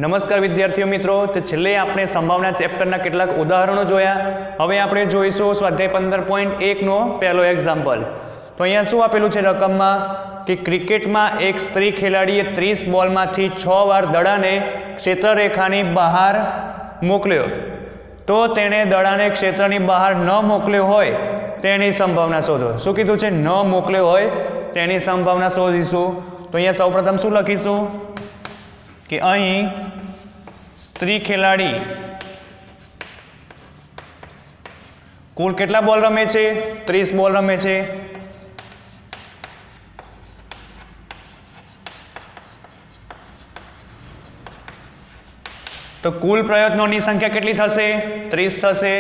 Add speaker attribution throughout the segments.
Speaker 1: નમસ્કાર વિદ્યાર્થીઓ મિત્રો, તો છેલ્લે આપણે સંભાવના ચેપ્ટરના કેટલાક ઉદાહરણો જોયા. હવે આપણે જોઈશું સ્વાધ્યાય 15.1 નો પહેલો એક્ઝામ્પલ. તો અહીંયા શું આપેલું છે રકમમાં કે ક્રિકેટમાં એક સ્ત્રી ખેલાડીએ 30 બોલમાંથી 6 વાર દડાને ક્ષેત્રરેખાની બહાર મોકલ્યો. તો તેણે દડાને ક્ષેત્રની બહાર ન મોકલ્યો હોય તેની સંભાવના શોધો. શું કીધું છે? ન મોકલ્યો હોય તેની સંભાવના શોધીશું. તો અહીંયા સૌપ્રથમ શું લખીશું કે અહીં સ્ત્રી ખેલાડી કુલ કેટલા બોલ રમે છે? 30 બોલ રમે છે. તો કુલ પ્રયત્નોની સંખ્યા કેટલી થશે? 30 થશે.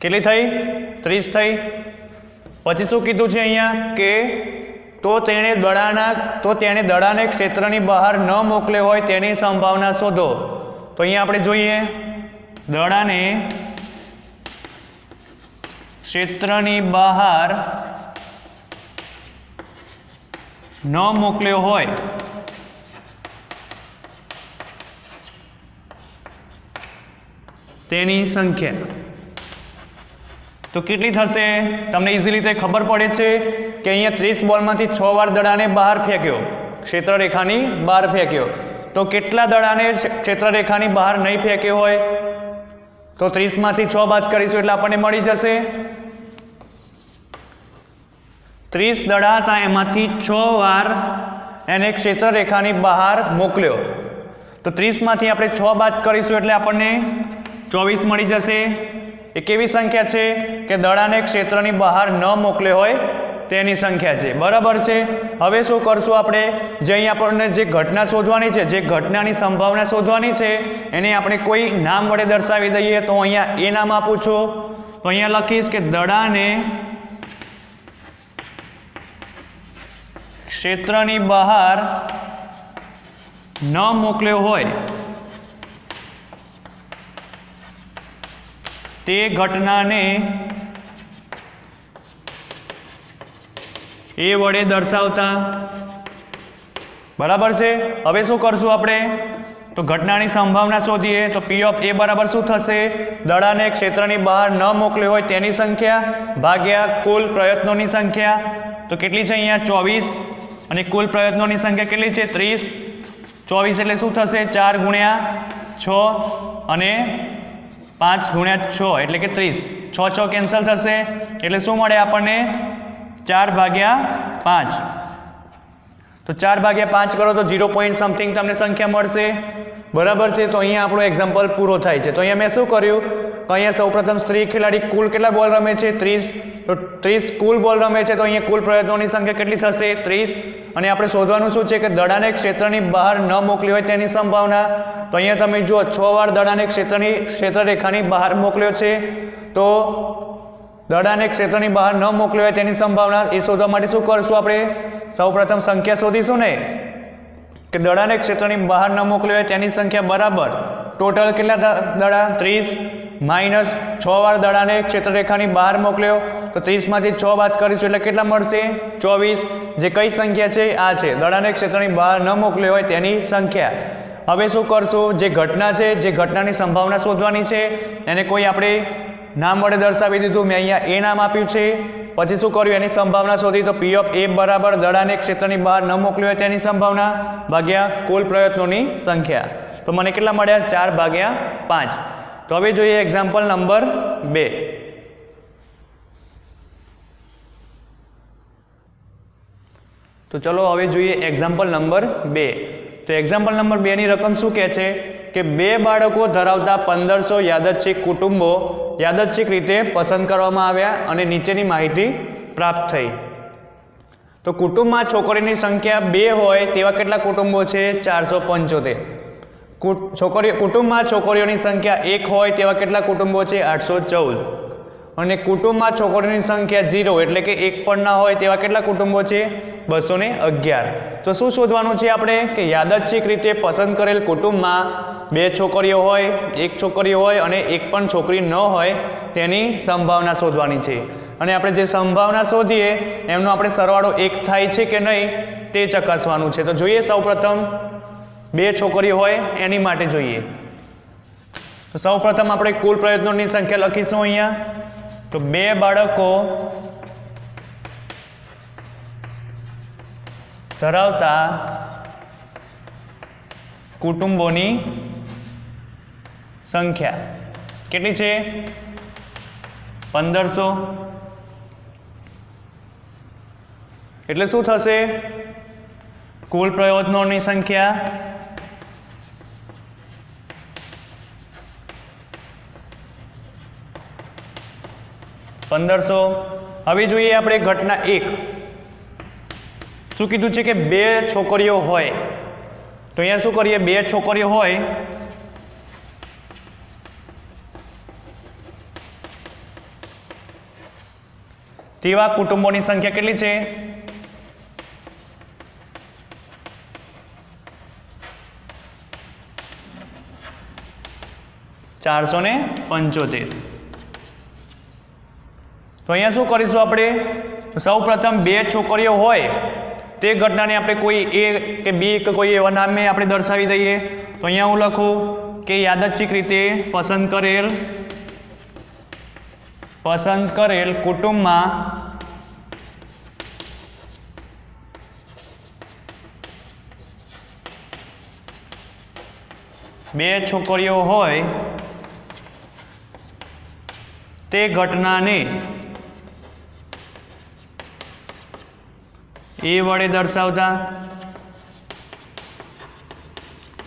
Speaker 1: કેટલી થઈ? 30 થઈ. પછી શું કીધું છે અહીંયા કે તો તેણે દડાને ક્ષેત્રની બહાર ન મોકલ્યો હોય તેની સંભાવના શોધો. તો અહીંયા આપણે જોઈએ દડાને ક્ષેત્રની બહાર ન મોકલ્યો હોય તેની સંખ્યા તો કેટલી થશે? તમને ઇઝીલી તો ખબર પડે છે કે અહીંયા 30 બોલમાંથી 6 વાર દડાને બહાર ફેંક્યો, ક્ષેત્રરેખાની બહાર ફેંક્યો. તો કેટલા દડાને ક્ષેત્રરેખાની બહાર નહીં ફેંક્યો હોય? તો 30માંથી 6 બાદ કરીશું એટલે આપણને મળી જશે 30 દડા હતા, એમાંથી 6 વાર એને ક્ષેત્રરેખાની બહાર મોકલ્યો. તો 30માંથી આપણે 6 બાદ કરીશું એટલે આપણને 24 મળી જશે. એ કેવી સંખ્યા છે? કે દડાને ક્ષેત્રની બહાર ન મોકલ્યો હોય તેની સંખ્યા છે. બરાબર છે. હવે શું કરશું આપણે? જે અહીં આપણને જે ઘટના શોધવાની છે, જે ઘટનાની સંભાવના શોધવાની છે, એને આપણે કોઈ નામ વડે દર્શાવી દઈએ. તો અહીંયા એ નામ આપું છું. તો અહીંયા લખીશ કે દડાને ક્ષેત્રની બહાર ન મોકલ્યો હોય તે ઘટનાને એ વડે દર્શાવતા. બરાબર છે. હવે શું કરશું આપણે? તો ઘટનાની સંભાવના શોધીએ. તો P of A બરાબર શું થશે? દડાને ક્ષેત્રની બહાર ન મોકલ્યો હોય તેની સંખ્યા ભાગ્યા કુલ પ્રયત્નોની સંખ્યા. તો કેટલી છે અહીંયા? 24. અને કુલ પ્રયત્નોની સંખ્યા કેટલી છે? 30. 24 એટલે શું થશે? 4 ગુણ્યા 6 અને 5 ગુણ્યા 6 એટલે કે 30. 6 કેન્સલ થશે એટલે શું મળે આપણને? 4/5. તો 4/5 કરો તો 0 પોઈન્ટ સમથિંગ તમને સંખ્યા મળશે. બરાબર છે. તો અહીંયા આપણો એક્ઝામ્પલ પૂરો થાય છે. તો અહીંયા મેં શું કર્યું? તો અહીંયા સૌપ્રથમ સ્ત્રી ખેલાડી કુલ કેટલા બોલ રમે છે? 30. તો 30 કુલ બોલ રમે છે. તો અહીંયા કુલ પ્રયત્નોની સંખ્યા કેટલી થશે? 30. અને આપણે શોધવાનું શું છે? કે દડાને ક્ષેત્રની બહાર ન મોકલી હોય તેની સંભાવના. તો અહીંયા તમે જુઓ 6 વાર દડાને ક્ષેત્રરેખાની બહાર મોકલ્યો છે. તો દડાને ક્ષેત્રની બહાર ન મોકલ્યો હોય તેની સંભાવના એ શોધવા માટે શું કરશું આપણે? સૌપ્રથમ સંખ્યા શોધીશું ને કે દડાને ક્ષેત્રની બહાર ન મોકલ્યો હોય તેની સંખ્યા બરાબર ટોટલ કેટલા દડા? 30 માઇનસ 6 વાર દડાને ક્ષેત્રરેખાની બહાર મોકલ્યો. તો 30માંથી 6 બાદ કરીશું એટલે કેટલા મળશે? 24. જે કઈ સંખ્યા છે? આ છે દડાને ક્ષેત્રની બહાર ન મોકલ્યો હોય તેની સંખ્યા. હવે શું કરશું? જે ઘટના છે, જે ઘટનાની સંભાવના શોધવાની છે, એને કોઈ આપણે નામ વડે દર્શાવી દીધું. મેં અહીંયા એ નામ આપ્યું છે. પછી શું કર્યું? એની સંભાવના શોધી. તો P of A બરાબર દડાને ક્ષેત્રની બહાર ન મોકલ્યો હોય તેની સંભાવના ભાગ્યા કુલ પ્રયત્નોની સંખ્યા. તો મને કેટલા મળ્યા? 4/5. તો હવે જોઈએ એક્ઝામ્પલ નંબર 2. તો ચલો હવે જોઈએ એક્ઝામ્પલ નંબર 2. તો એક્ઝામ્પલ નંબર 2 ની રકમ શું કહે છે કે 2 બાળકો ધરાવતા 1500 યાદચ્છિક કુટુંબો યાદચ્છિક રીતે પસંદ કરવામાં આવ્યા અને નીચેની માહિતી પ્રાપ્ત થઈ. તો કુટુંબમાં છોકરીની સંખ્યા 2 હોય તેવા કેટલા કુટુંબો છે? 475. કુટુંબમાં છોકરીઓની સંખ્યા 1 હોય તેવા કેટલા કુટુંબો છે? 814. અને કુટુંબમાં છોકરીઓની સંખ્યા 0 એટલે કે 1 પણ ના હોય તેવા કેટલા કુટુંબો છે? 211. તો શું શોધવાનું છે આપણે? કે યાદચ્છિક રીતે પસંદ કરેલ કુટુંબમાં 2 છોકરીઓ હોય, 1 છોકરી હોય અને 1 પણ છોકરી ન હોય તેની સંભાવના શોધવાની છે અને આપણે જે સંભાવના શોધીએ એમનો આપણે સરવાળો 1 થાય છે કે નહીં તે ચકાસવાનું છે. તો જોઈએ સૌપ્રથમ 2 છોકરીઓ હોય એની માટે જોઈએ. તો સૌપ્રથમ આપણે કુલ પ્રયત્નોની સંખ્યા લખીશું અહીંયા. તો 2 બાળકો ધરાવતા કુટુંબોની સંખ્યા કેટલી છે? 1500. એટલે શું થશે? કુલ પ્રયત્નોની સંખ્યા $1500. હવે જોઈએ આપણે ઘટના 1. શું કીધું છે કે 2 છોકરીઓ હોય. તો અહીંયા શું કરીએ? 2 છોકરીઓ હોય તેવા કુટુંબોની સંખ્યા કેટલી છે? 475. તો અહીંયા શું કરીશું આપણે? સૌ પ્રથમ 2 છોકરીઓ હોય તે ઘટનાને આપણે કોઈ A કે B કે કોઈ એવા નામે આપણે દર્શાવી દઈએ. તો અહીંયા હું લખું કે યાદચ્છિક રીતે પસંદ કરેલ કુટુંબમાં બે છોકરીઓ હોય તે ઘટનાને એ વડે દર્શાવતા.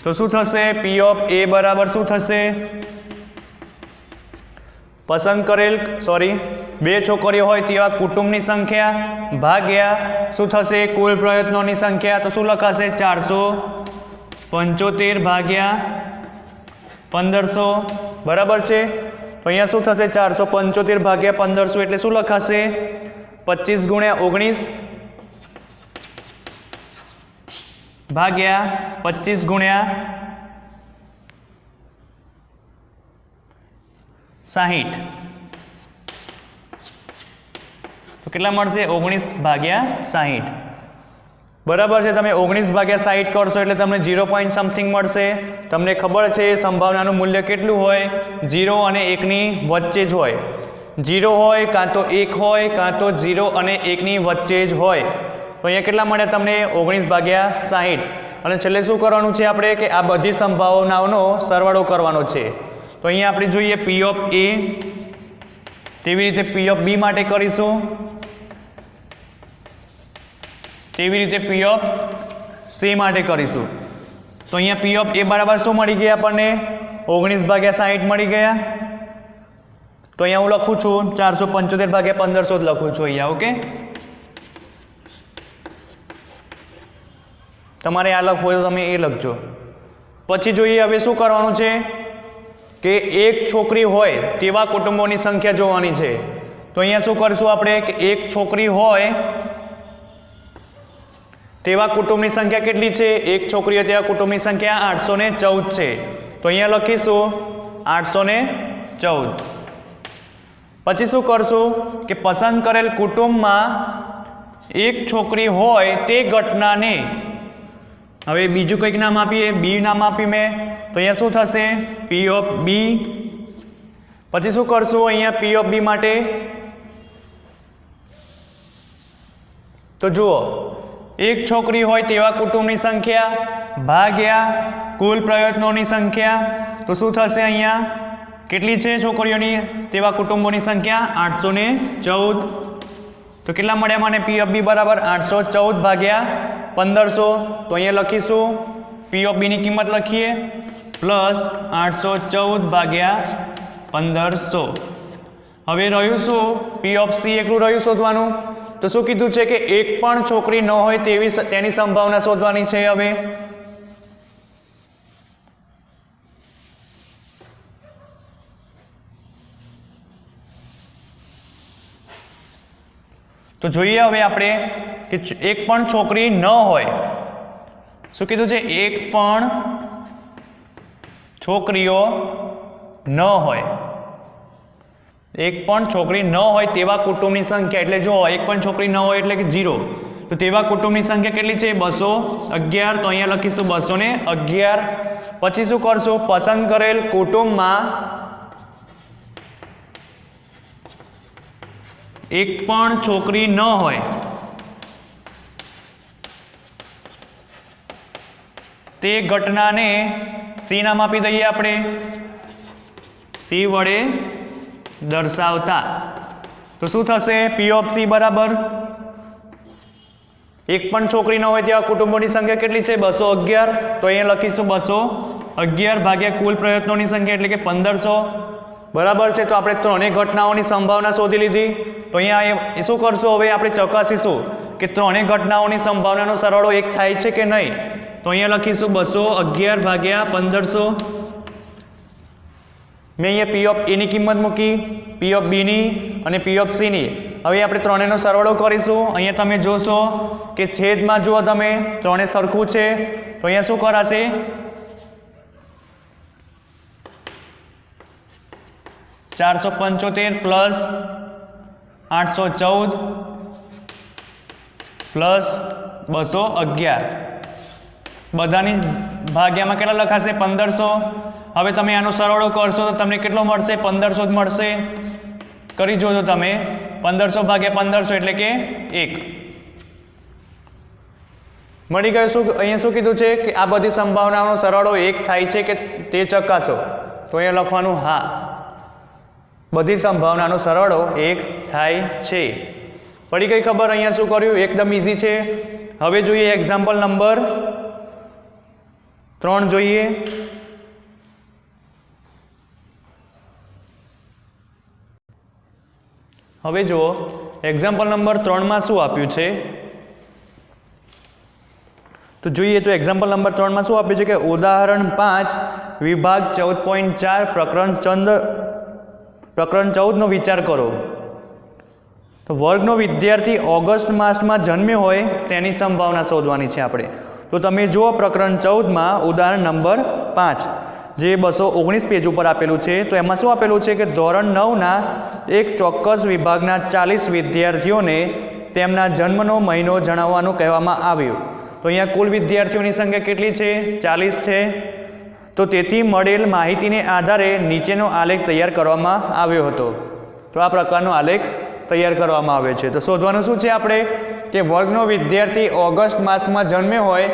Speaker 1: તો શું થશે? P of A બરાબર શું થશે? પસંદ કરેલ 2 છોકરીઓ હોય તેવા કુટુંબની સંખ્યા ભાગ્યા શું થશે? કુલ પ્રયત્નોની સંખ્યા. તો શું લખાશે? 475 ભાગ્યા 1500. બરાબર છે. તો અહીંયા શું થશે? 475 ભાગ્યા 1500 એટલે શું લખાશે? 25 ગુણ્યા 19 ભાગ્યા 25 ગુણ્યા 60. તો કેટલા મળશે? 19 ભાગ્યા 60. બરાબર છે. તમે 19 ભાગ્યા 60 કરશો એટલે તમને 0 પોઈન્ટ સમથિંગ મળશે. તમને ખબર છે સંભાવનાનું મૂલ્ય કેટલું હોય? 0 અને 1 ની વચ્ચે જ હોય. 0 હોય કાં તો 1 હોય કાં તો 0 અને 1 ની વચ્ચે જ હોય. તો અહીંયા કેટલા મળે તમને? 19 ભાગ્યા 60. અને છેલ્લે શું કરવાનું છે આપણે? કે આ બધી સંભાવનાઓનો સરવાળો કરવાનો છે. તો અહીંયા આપણે જોઈએ P of A, તેવી રીતે P of B માટે કરીશું, તેવી રીતે P of C માટે કરીશું. તો અહીંયા P of A બરાબર શું મળી ગયા આપણને? 19 ભાગ્યા 60 મળી ગયા. તો અહીંયા હું લખું છું 475 ભાગ્યા 1500 જ લખું છું અહીંયા. ઓકે, તમારે આ લખવું હોય તો તમે એ લખજો. પછી જોઈએ હવે શું કરવાનું છે કે 1 છોકરી હોય તેવા કુટુંબોની સંખ્યા જોવાની છે. તો અહીંયા શું કરીશું આપણે કે 1 છોકરી હોય તેવા કુટુંબની સંખ્યા કેટલી છે? 1 છોકરી હોય તેવા કુટુંબની સંખ્યા 814 છે. તો અહીંયા લખીશું 814. પછી શું કરશું કે પસંદ કરેલ કુટુંબમાં 1 છોકરી હોય તે ઘટનાને હવે બીજું કંઈક નામ આપીએ, B નામ આપી મેં. તો અહીંયા શું થશે? P of B. પછી શું કરશું અહીંયા P of B માટે? તો જુઓ, 1 છોકરી હોય તેવા કુટુંબની સંખ્યા ભાગ્યા કુલ પ્રયત્નોની સંખ્યા. તો શું થશે? અહીંયા કેટલી છે છોકરીઓની તેવા કુટુંબોની સંખ્યા? 814. તો કેટલા મળ્યા મને? P of B બરાબર 814 ભાગ્યા 1500. તો અહીંયા લખીશું P of B ની કિંમત લખીએ પ્લસ 814 ભાગ્યા 1500. હવે રહ્યું શું? P of C એકલું રહ્યું શોધવાનું. તો શું કીધું છે કે 1 પણ છોકરી ન હોય તેની સંભાવના શોધવાની છે. હવે તો જોઈએ હવે આપણે કે 1 પણ છોકરી ન હોય. શું કીધું છે? 1 પણ છોકરીઓ ન હોય એક પણ છોકરી ન હોય તેવા કુટુંબની સંખ્યા, એટલે જો એક પણ છોકરી ન હોય એટલે કે 0, તો તેવા કુટુંબની સંખ્યા કેટલી છે? 211. તો અહીંયા લખીશું 211. પછી શું કરશું? પસંદ કરેલ કુટુંબમાં એક પણ છોકરી ન હોય તે ઘટનાને સી નામ આપી દઈએ આપણે, સી વડે દર્શાવતા. તો શું થશે? પી ઓફ સી બરાબર એક પણ છોકરી ન હોય તેવા કુટુંબોની સંખ્યા કેટલી છે? 211. તો અહીંયા લખીશું 211 ભાગ્યા કુલ પ્રયત્નોની સંખ્યા એટલે કે 1500. બરાબર છે. તો આપણે ત્રણેય ઘટનાઓની સંભાવના શોધી લીધી. તો અહીંયા એ શું કરશું? હવે આપણે ચકાસીશું કે ત્રણેય ઘટનાઓની સંભાવનાનો સરવાળો 1 થાય છે કે નહીં. તો અહીંયા લખીશું 211 ભાગ્યા 1500. મેં અહીંયા પી ઓફ એની કિંમત મૂકી, પી ઓફ બીની અને પી ઓફ સીની. હવે આપણે ત્રણેયનો સરવાળો કરીશું. અહીંયા તમે જોશો કે છેદમાં જુઓ તમે ત્રણે સરખું છે. તો અહીંયા શું કરાશે? $475 પ્લસ 814 પ્લસ 211 બધાની ભાગ્યામાં કેટલા લખાશે? 1500. હવે તમે આનો સરવાળો કરશો તો તમને કેટલો મળશે? 1500 જ મળશે. કરી જોજો તમે. 1500 ભાગ્યા 1500 એટલે કે 1 મળી ગયું. શું અહીંયા શું કીધું છે કે આ બધી સંભાવનાઓનો સરવાળો 1 થાય છે કે તે ચકાસો. તો અહીંયા લખવાનું હા, બધી સંભાવનાનો સરવાળો 1 થાય છે. પડી ગઈ ખબર? અહીંયા શું કર્યું? એકદમ ઇઝી છે. હવે જોઈએ એક્ઝામ્પલ નંબર 3 જોઈએ. હવે જુઓ એક્ઝામ્પલ નંબર 3માં શું આપ્યું છે. તો જોઈએ તો એક્ઝામ્પલ નંબર 3માં શું આપ્યું છે કે ઉદાહરણ 5 વિભાગ 14.4 પ્રકરણ 14નો વિચાર કરો. તો વર્ગનો વિદ્યાર્થી ઓગસ્ટ માસમાં જન્મ્યો હોય તેની સંભાવના શોધવાની છે આપણે. તો તમે જુઓ પ્રકરણ 14માં ઉદાહરણ નંબર 5 જે 219 પેજ ઉપર આપેલું છે. તો એમાં શું આપેલું છે કે ધોરણ 9ના એક ચોક્કસ વિભાગના 40 વિદ્યાર્થીઓને તેમના જન્મનો મહિનો જણાવવાનું કહેવામાં આવ્યું. તો અહીંયા કુલ વિદ્યાર્થીઓની સંખ્યા કેટલી છે? 40 છે. તો તેથી મળેલ માહિતીને આધારે નીચેનો આલેખ તૈયાર કરવામાં આવ્યો હતો. તો આ પ્રકારનો આલેખ તૈયાર કરવામાં આવે છે. તો શોધવાનું શું છે આપણે? કે વર્ગનો વિદ્યાર્થી ઓગસ્ટ માસમાં જન્મ્યો હોય